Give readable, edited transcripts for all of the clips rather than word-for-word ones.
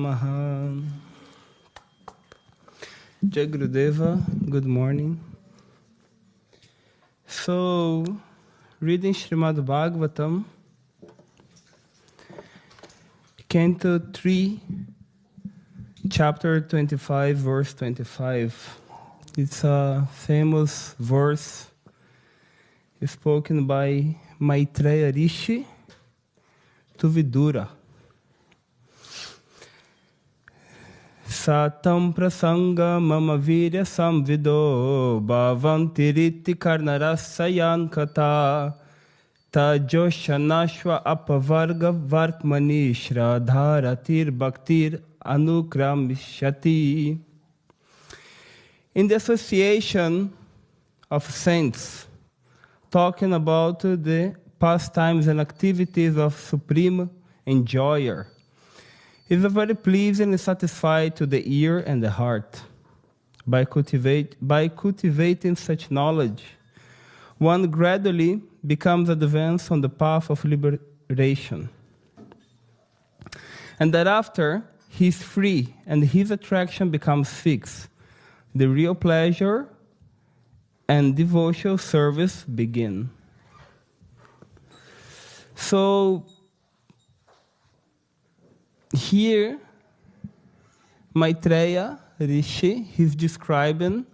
Maha. Jai Gurudeva, good morning. So, reading Srimad Bhagavatam, Canto 3, chapter 25, verse 25. It's a famous verse spoken by Maitreya Rishi to Vidura. Satam prasanga mama virya samvido bhavantiriti karnarasayan kata tajoshanashva apavarga vartmani shradharatir bhaktir anukramishati. In the association of saints, talking about the pastimes and activities of Supreme Enjoyer, is very pleasing and satisfied to the ear and the heart. By cultivating such knowledge, one gradually becomes advanced on the path of liberation. And thereafter, he is free and his attraction becomes fixed. The real pleasure and devotional service begin. So, here, Maitreya Rishi is describing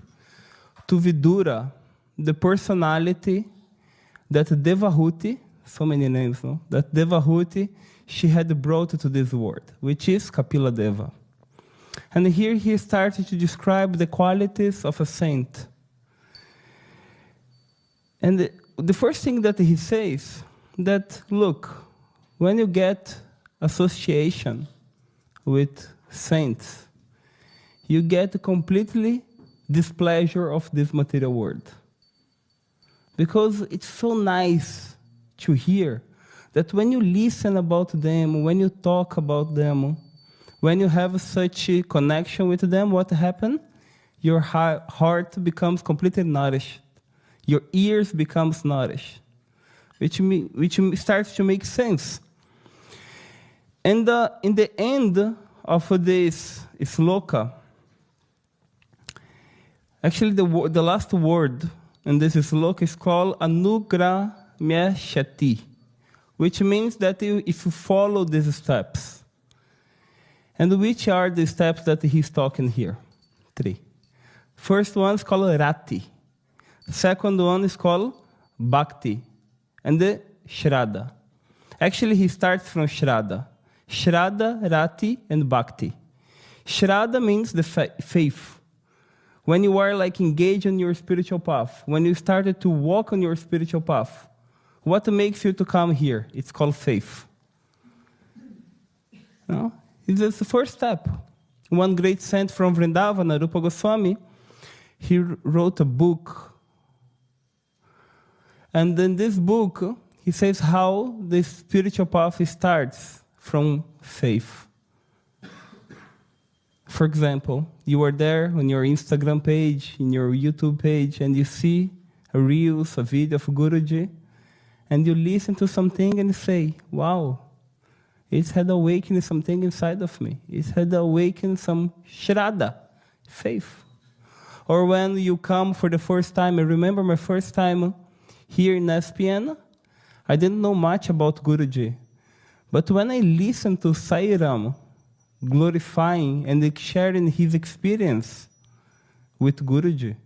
to Vidura the personality that Devahuti, so many names, no? That Devahuti, she had brought to this world, which is Kapila Deva. And here he started to describe the qualities of a saint. And the first thing that he says, that look, when you get association with saints, you get completely displeasure of this material world. Because it's so nice to hear that when you listen about them, when you talk about them, when you have such a connection with them, what happens? Your heart becomes completely nourished. Your ears becomes nourished, which starts to make sense. And in the end of this sloka, actually the last word in this sloka is called Anugramyashati, which means that if you follow these steps. And which are the steps that he's talking here? 3. First one is called Rati. The second one is called Bhakti. And the Shraddha. Actually, he starts from Shraddha. Shraddha, Rati, and Bhakti. Shraddha means the faith. When you are engaged on your spiritual path, when you started to walk on your spiritual path, what makes you to come here? It's called faith. No? It's the first step. One great saint from Vrindavana, Rupa Goswami, he wrote a book. And in this book, he says how the spiritual path starts from faith. For example, you are there on your Instagram page, in your YouTube page, and you see a reels, a video of Guruji, and you listen to something and say, wow, it had awakened something inside of me. It had awakened some Shraddha, faith. Or when you come for the first time, I remember my first time here in SPN, I didn't know much about Guruji. But when I listened to Sai Ram glorifying and sharing his experience with Guruji,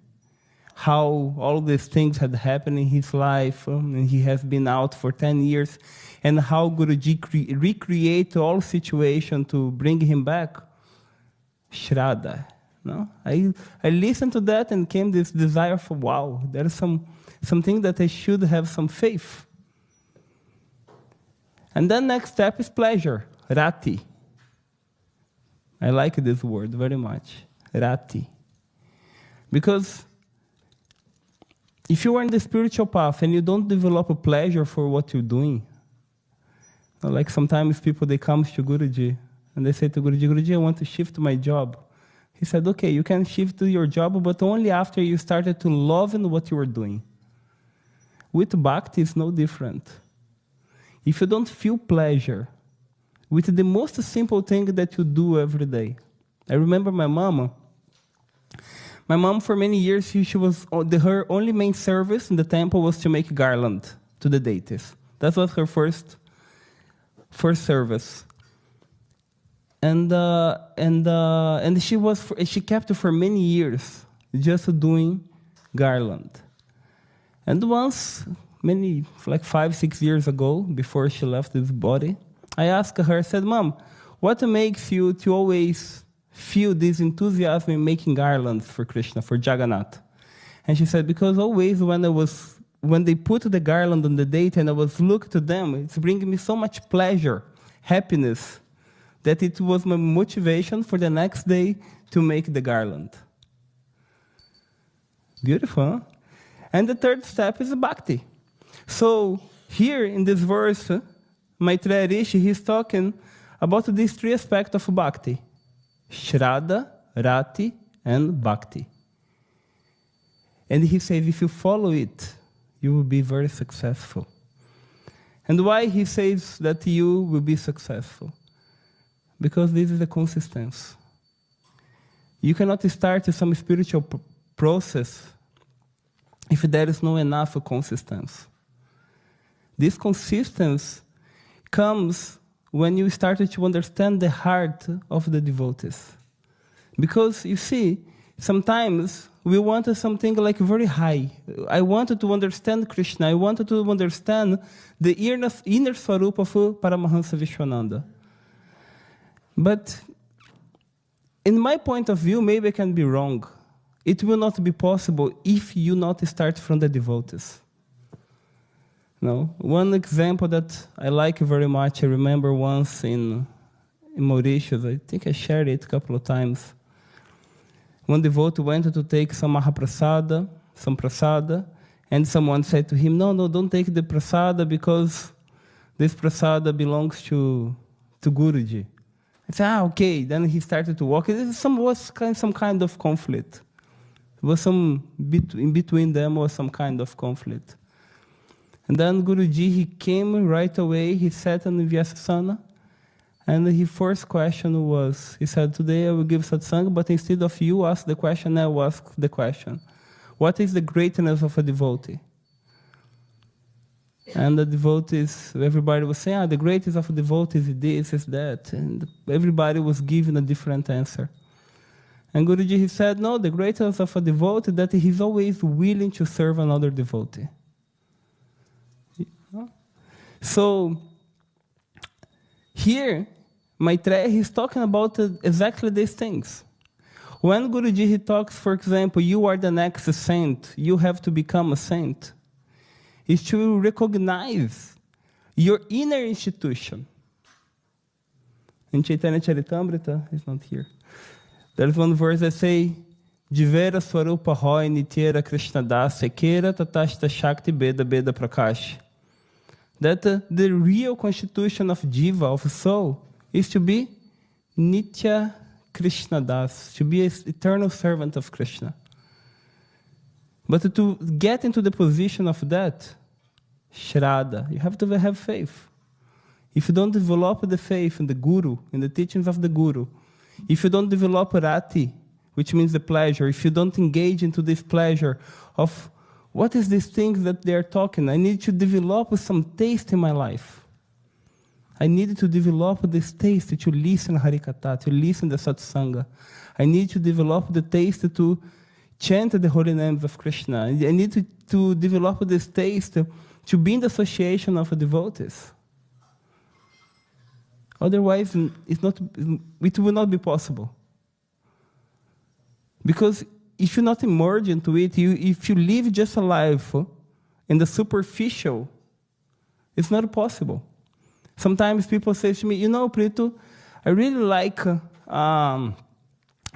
how all these things had happened in his life, and he has been out for 10 years, and how Guruji recreate all situation to bring him back, Shraddha. No? I listened to that and came this desire for, wow, there is something that I should have some faith. And then next step is pleasure, Rati. I like this word very much, Rati. Because if you are in the spiritual path and you don't develop a pleasure for what you're doing, like sometimes people, they come to Guruji and they say to Guruji, Guruji, I want to shift my job. He said, okay, you can shift to your job, but only after you started to love in what you are doing. With Bhakti, it's no different. If you don't feel pleasure with the most simple thing that you do every day. I remember my mom. My mom, for many years, her only main service in the temple was to make garland to the deities. That was her first service. And she kept for many years just doing garland. And once, like 5-6 years ago, before she left this body, I asked her, I said, Mom, what makes you to always feel this enthusiasm in making garlands for Krishna, for Jagannath? And she said, because always when they put the garland on the deity and I was looking to them, it's bringing me so much pleasure, happiness, that it was my motivation for the next day to make the garland. Beautiful, huh? And the third step is bhakti. So here in this verse, Maitreya Rishi, he's talking about these three aspects of bhakti: Shraddha, Rati, and Bhakti. And he says, if you follow it, you will be very successful. And why he says that you will be successful? Because this is the consistency. You cannot start some spiritual process if there is no enough consistency. This consistency comes when you started to understand the heart of the devotees. Because, you see, sometimes we wanted something like very high. I wanted to understand Krishna. I wanted to understand the inner Swarupa of Paramahansa Vishwananda. But in my point of view, maybe I can be wrong. It will not be possible if you not start from the devotees. No, one example that I like very much, I remember once in Mauritius, I think I shared it a couple of times. One devotee went to take some Mahaprasada, some prasada, and someone said to him, no, don't take the prasada because this prasada belongs to Guruji. I said, okay. Then he started to walk. Was some kind of conflict. It was in between them was some kind of conflict. And then Guruji, he came right away. He sat on the Vyasasana. And his first question was, he said, today I will give satsang, but instead of you ask the question, I will ask the question. What is the greatness of a devotee? And the devotees, everybody was saying, the greatness of a devotee is this, is that. And everybody was giving a different answer. And Guruji, he said, no, the greatness of a devotee, that he's always willing to serve another devotee. So, here, Maitreya, he's talking about exactly these things. When Guruji, he talks, for example, you are the next saint, you have to become a saint, is to recognize your inner institution. In Chaitanya Charitamrita, he's not here. There's one verse that says, Jivera Swarupa Hoy Nityera Krishna Das Sekera Tatashta Shakti Beda Beda Prakash. That the real constitution of Jiva, of soul, is to be Nitya Krishna Das, to be an eternal servant of Krishna. But to get into the position of that, Shraddha, you have to have faith. If you don't develop the faith in the Guru, in the teachings of the Guru, if you don't develop Rati, which means the pleasure, if you don't engage into this pleasure of what is this thing that they are talking, I need to develop some taste in my life. I need to develop this taste to listen Harikatha, to listen the Satsanga. I need to develop the taste to chant the holy names of Krishna. I need to develop this taste to be in the association of devotees. Otherwise, it will not be possible. Because if you not emerge into it, if you live just a life in the superficial, it's not possible. Sometimes people say to me, Prito, I really like a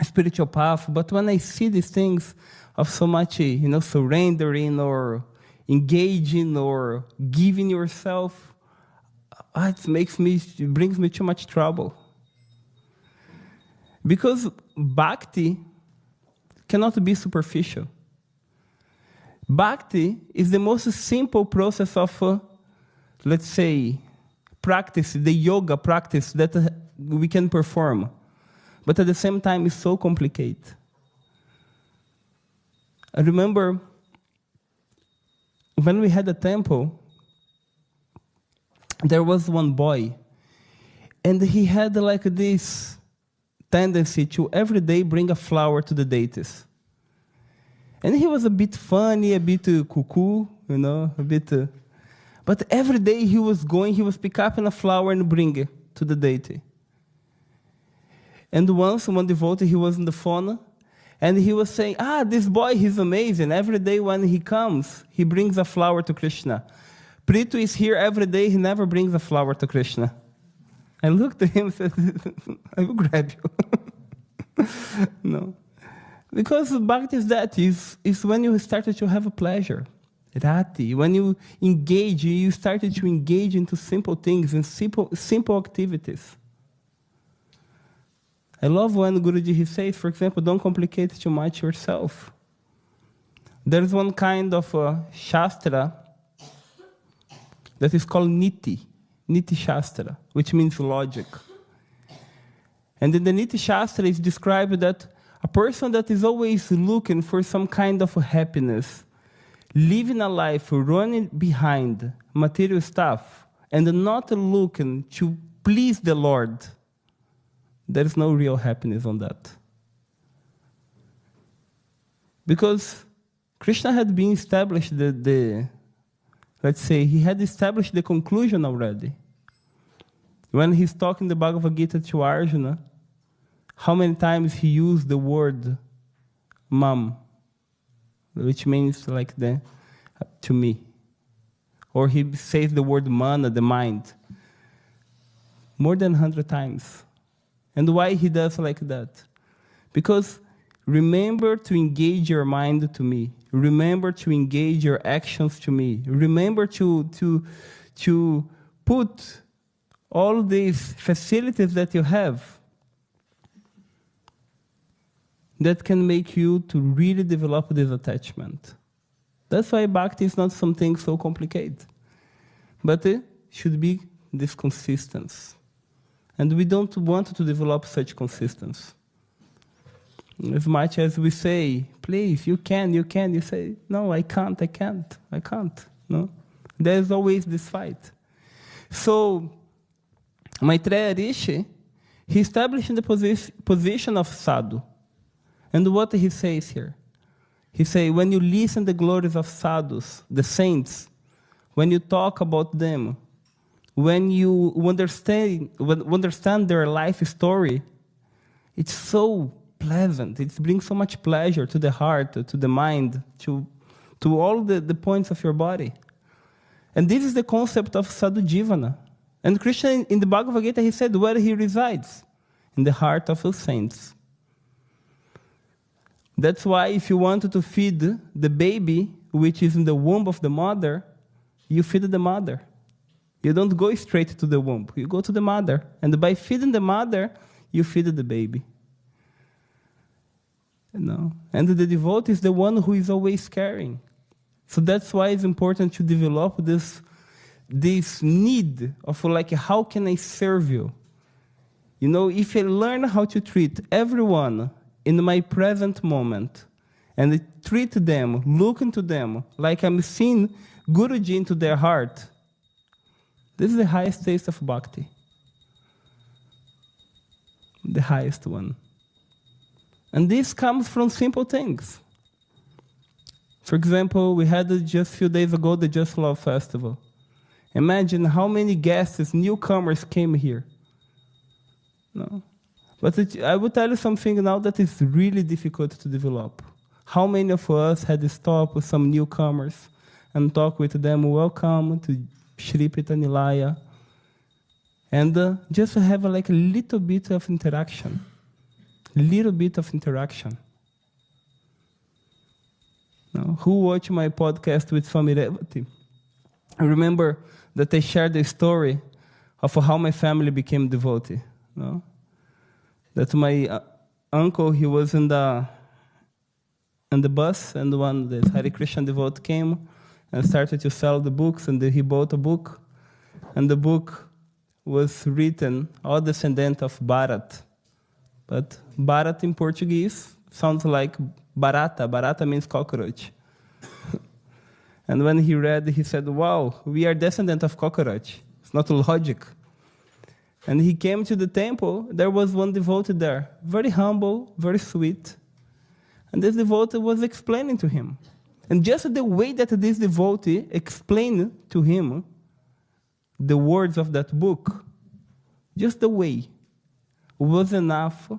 spiritual path, but when I see these things of so much, surrendering or engaging or giving yourself, it brings me too much trouble. Because bhakti cannot be superficial. Bhakti is the most simple process of, let's say, practice, the yoga practice that we can perform. But at the same time, it's so complicated. I remember when we had a temple, there was one boy, and he had like this tendency to every day bring a flower to the deities. And he was a bit funny, a bit cuckoo, a bit... but every day he was picking up a flower and bring it to the deity. And once, one devotee, he was on the phone, and he was saying, this boy, he's amazing. Every day when he comes, he brings a flower to Krishna. Pritu is here every day, he never brings a flower to Krishna. I looked at him and said, I will grab you. No. Because bhakti is that, is when you started to have a pleasure. Rati, when you engage, you started to engage into simple things and simple activities. I love when Guruji he says, for example, don't complicate too much yourself. There's one kind of shastra that is called Niti Shastra, which means logic. And in the Niti Shastra, it's described that a person that is always looking for some kind of happiness, living a life running behind material stuff, and not looking to please the Lord, there is no real happiness on that. Because Krishna had been established let's say, he had established the conclusion already. When he's talking the Bhagavad Gita to Arjuna, how many times he used the word mam, which means like to me. Or he says the word mana, the mind, more than 100 times. And why he does like that? Because remember to engage your mind to me. Remember to engage your actions to me. Remember to put all these facilities that you have that can make you to really develop this attachment. That's why bhakti is not something so complicated. But it should be this consistency. And we don't want to develop such consistency. As much as we say, please, you can, you say, no, I can't. No? There's always this fight. So, Maitreya Rishi, he established the position of sadhu. And what he says here? He says, when you listen to the glories of sadhus, the saints, when you talk about them, when you understand their life story, it's so pleasant. It brings so much pleasure to the heart, to the mind, to all the points of your body. And this is the concept of sadhu jivana. And Krishna, in the Bhagavad Gita, he said where he resides, in the heart of the saints. That's why if you wanted to feed the baby, which is in the womb of the mother, you feed the mother. You don't go straight to the womb. You go to the mother. And by feeding the mother, you feed the baby. And the devotee is the one who is always caring. So that's why it's important to develop this need of like, how can I serve you? If I learn how to treat everyone in my present moment, and I treat them, look into them, like I'm seeing Guruji into their heart, this is the highest taste of bhakti. The highest one. And this comes from simple things. For example, we had just a few days ago the Just Love Festival. Imagine how many guests, newcomers came here. No? But I will tell you something now that is really difficult to develop. How many of us had stopped with some newcomers and talk with them, welcome to Shri Nilaya, and just have like a little bit of interaction. Now, who watched my podcast with Swami Revati? I remember that I shared the story of how my family became devotee. No? That my uncle, he was in the bus, and one the Hare Krishna devotee came and started to sell the books, and he bought a book, and the book was written, all descendant of Bharat. But Bharat in Portuguese sounds like barata. Barata means cockroach. And when he read, he said, wow, we are descendant of cockroach. It's not logic. And he came to the temple. There was one devotee there, very humble, very sweet. And this devotee was explaining to him. And just the way that this devotee explained to him the words of that book, just the way, was enough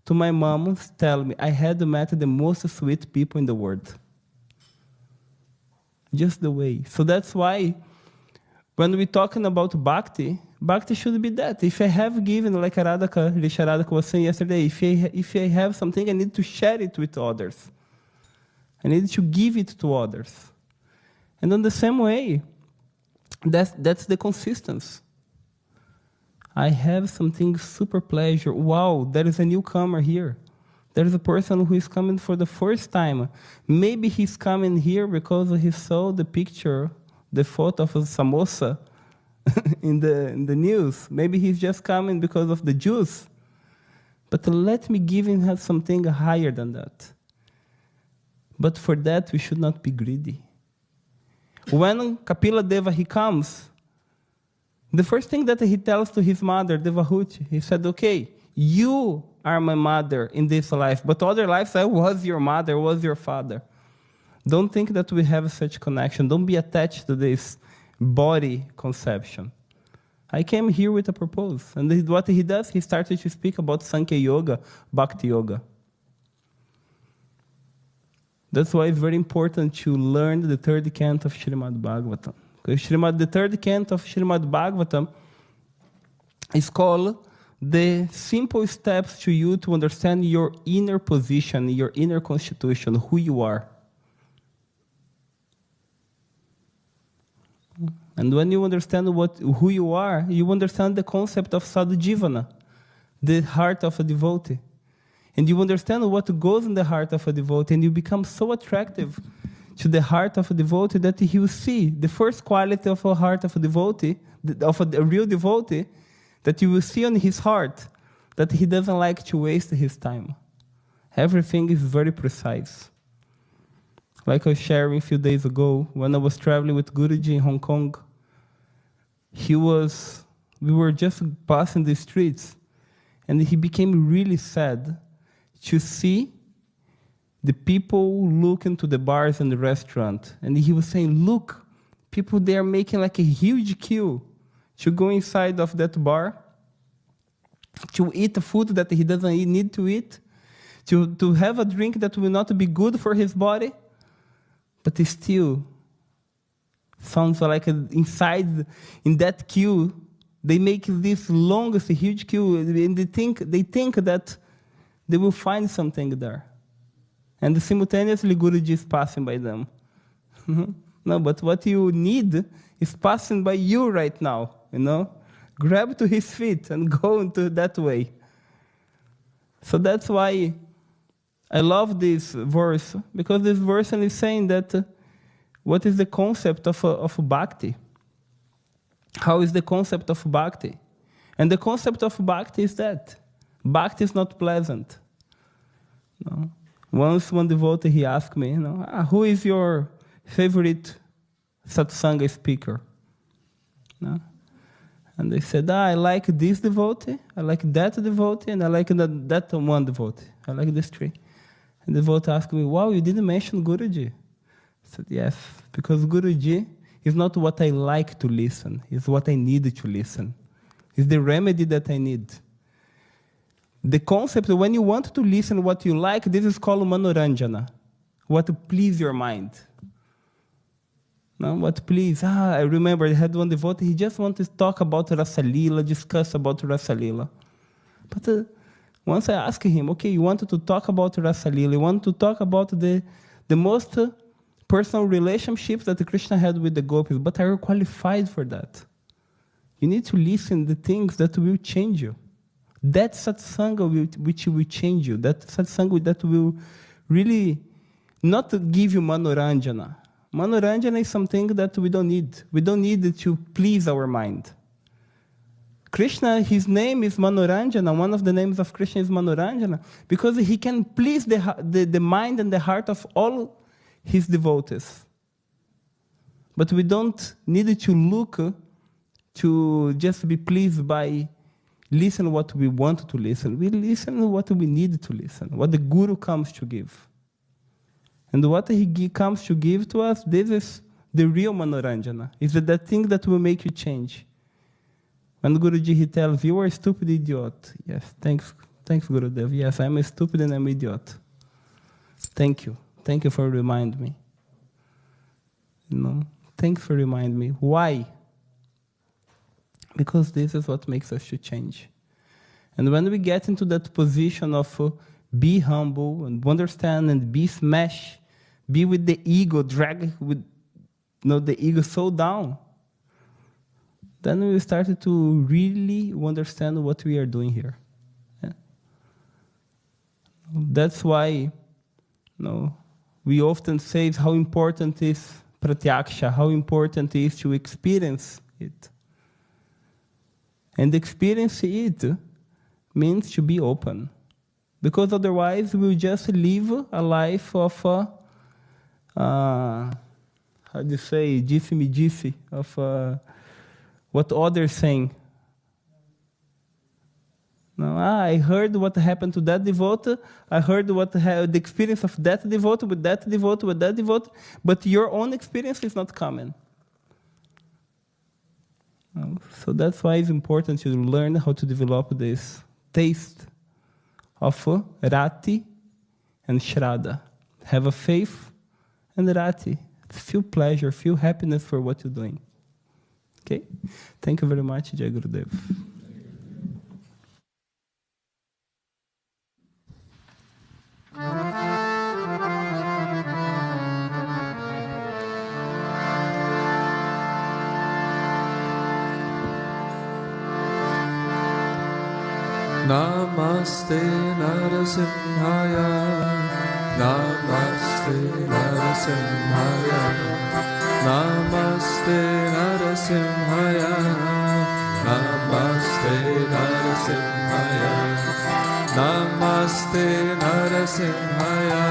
to my mom tell me I had met the most sweet people in the world. Just the way. So that's why when we're talking about bhakti, bhakti should be that. If I have given, like Risharadaka was saying yesterday, if I have something, I need to share it with others. I need to give it to others. And in the same way, that's the consistency. I have something super pleasure. Wow, there is a newcomer here. There is a person who is coming for the first time. Maybe he's coming here because he saw the picture, the photo of a samosa in the news. Maybe he's just coming because of the juice. But let me give him something higher than that. But for that, we should not be greedy. When Kapila Deva, he comes, the first thing that he tells to his mother, Devahuti, he said, okay, you are my mother in this life, but other lives I was your mother, was your father. Don't think that we have such connection. Don't be attached to this body conception. I came here with a purpose. And what he does, he started to speak about Sankhya Yoga, Bhakti Yoga. That's why it's very important to learn the third canto of Srimad Bhagavatam. Because the third canto of Srimad Bhagavatam is called the simple steps to you to understand your inner position, your inner constitution, who you are. And when you understand who you are, you understand the concept of sadhujivana, the heart of a devotee. And you understand what goes in the heart of a devotee, and you become so attractive to the heart of a devotee that he will see the first quality of a heart of a devotee, of a real devotee, that you will see on his heart, that he doesn't like to waste his time. Everything is very precise. Like I was sharing a few days ago, when I was traveling with Guruji in Hong Kong, we were just passing the streets, and he became really sad to see the people looking to the bars and the restaurant. And he was saying, look, people, they are making like a huge queue to go inside of that bar, to eat the food that he doesn't need to eat, to have a drink that will not be good for his body, but it still sounds like inside, in that queue, they make this longest, huge queue, and they think that they will find something there. And simultaneously, Guruji is passing by them. No, but what you need is passing by you right now, Grab to his feet and go into that way. So that's why I love this verse, because this verse is saying that what is the concept of bhakti? How is the concept of bhakti? And the concept of bhakti is that bhakti is not pleasant. No. Once one devotee, he asked me, who is your favorite satsanga speaker? No? And I said, I like this devotee, I like that devotee, and I like that one devotee. I like these three. And the devotee asked me, wow, you didn't mention Guruji. I said, yes, because Guruji is not what I like to listen, it's what I need to listen. It's the remedy that I need. The concept, when you want to listen what you like, this is called manoranjana, what please your mind. No, what please? I remember I had one devotee, he just wanted to talk about Rasalila, discuss about Rasalila. But once I asked him, okay, you wanted to talk about Rasalila, you want to talk about the most personal relationships that Krishna had with the gopis, but are you qualified for that? You need to listen to the things that will change you. That satsanga which will change you, that satsanga that will really not give you manoranjana. Manoranjana is something that we don't need. We don't need it to please our mind. Krishna, his name is Manoranjana. One of the names of Krishna is Manoranjana because he can please the mind and the heart of all his devotees. But we don't need to look to just be pleased by listen what we want to listen. We listen what we need to listen, what the Guru comes to give. And what he comes to give to us, this is the real Manoranjana. It's that thing that will make you change. When Guruji, he tells you are a stupid idiot. Yes, thanks Gurudev. Yes, I'm a stupid and I'm an idiot. Thank you. Thank you for reminding me. Thanks for reminding me. Why? Because this is what makes us to change. And when we get into that position of be humble and understand and be smash, be with the ego, drag with the ego so down, then we started to really understand what we are doing here. Yeah? That's why we often say how important is pratyaksha, how important it is to experience it. And experience it means to be open. Because otherwise we'll just live a life of, how do you say, jiffy, of what others saying. I heard what happened to that devotee. I heard the experience of that devotee, with that devotee, with that devotee. But your own experience is not coming. So that's why it's important to learn how to develop this taste of Rati and Shraddha. Have a faith and Rati. Feel pleasure, feel happiness for what you're doing. Okay? Thank you very much, Jai Gurudev. Namaste Narasimhaya, Namaste Narasimhaya, Namaste Narasimhaya, Namaste Narasimhaya, Namaste Narasimhaya,